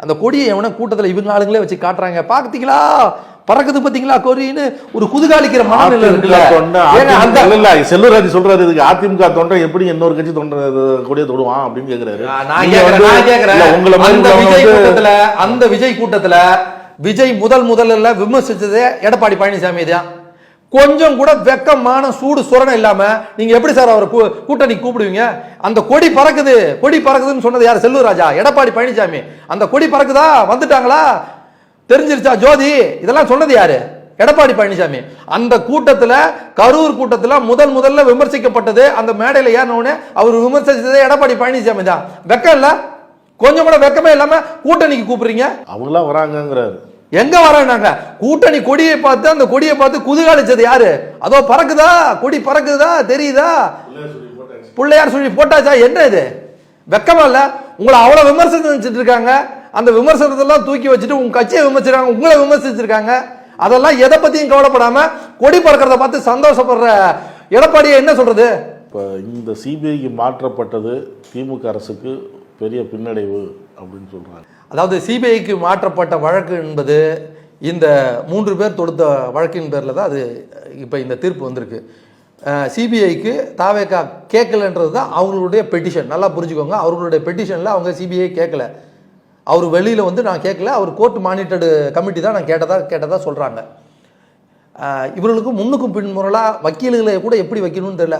அந்த கொடியை எவன கூட்டத்தில் இவங்க ஆளுங்களே வச்சு காட்டுறாங்க. பாத்தீங்களா பறக்குது பாத்தீங்களா கொடின்னு ஒரு குதுகாலிக்கிற மனநிலை இருக்குல்ல. செல்வராஜ் சொல்றாரு, இதுக்கு அதிமுக தொண்டை எப்படி இன்னொரு கட்சி தொண்டை கொடியை தொடுவான் அப்படின்னு கேக்குறாரு. அந்த விஜய் கூட்டத்துல விஜய் முதல்ல விமர்சிச்சதே எடப்பாடி பழனிசாமி தான். கொஞ்சம் கூட வெக்கமான சூடு சுரணம் இல்லாம நீங்க எப்படி சார் அவர் கூட்டணி கூப்பிடுவீங்க? அந்த கொடி பறக்குதுன்னு சொன்னது யாரு? செல்வராஜா? எடப்பாடி பழனிசாமி. அந்த கொடி பறக்குதா, வந்துட்டாங்களா, தெரிஞ்சிருச்சா ஜோதி, இதெல்லாம் சொன்னது யாரு? எடப்பாடி பழனிசாமி. அந்த கூட்டத்துல, கரூர் கூட்டத்துல முதல்ல விமர்சிக்கப்பட்டது, அந்த மேடையில ஏறினவுடனே அவர் விமர்சிச்சதே எடப்பாடி பழனிசாமி தான். வெக்கம் இல்ல? கொஞ்சம் கூட வெக்கமே இல்லாம கூட்டணிக்கு கூப்பிடுறீங்க. அவங்களா வராங்கிறாரு. எங்க வராங்க? கூட்டணி கொடியை பார்த்து, அந்த கொடியை பார்த்து குதுகாலிச்சது யாரு? அதோ பறக்குதா, கொடி பறக்குதா, தெரியுதா? பிள்ளையார் சொல்லி போட்டாச்சா? என்ன இது வெக்கமா இல்ல? உங்களை அவ்வளவு விமர்சனம் இருக்காங்க. அந்த விமர்சனத்தெல்லாம் தூக்கி வச்சுட்டு உங்க கட்சியை விமர்சிச்சிருக்காங்க, உங்களை விமர்சிச்சிருக்காங்க. அதெல்லாம் எதை பத்தியும் கவலைப்படாம கொடி பறக்கிறத பார்த்து சந்தோஷப்படுற எடப்பாடியை என்ன சொல்றது? இப்ப இந்த சிபிஐக்கு மாற்றப்பட்டது திமுக அரசுக்கு பெரிய பின்னடைவு அப்படின்னு சொல்றாங்க. அதாவது சிபிஐக்கு மாற்றப்பட்ட வழக்கு என்பது இந்த 3 பேர் தொடுத்த வழக்கின் பேரில் தான் அது இப்போ இந்த தீர்ப்பு வந்திருக்கு. சிபிஐக்கு தாவேகா கேட்கலன்றது தான் அவங்களுடைய பெட்டிஷன். நல்லா புரிஞ்சுக்கோங்க, அவர்களுடைய பெட்டிஷனில் அவங்க சிபிஐ கேட்கல. அவர் வெளியில் வந்து நான் கேட்கல, அவர் கோர்ட் மானிட்டர்டு கமிட்டி தான் நான் கேட்டதா சொல்கிறாங்க. இவர்களுக்கு முன்னுக்கும் பின்முறலாக வக்கீல்களை கூட எப்படி வைக்கணும்னு தெரியல.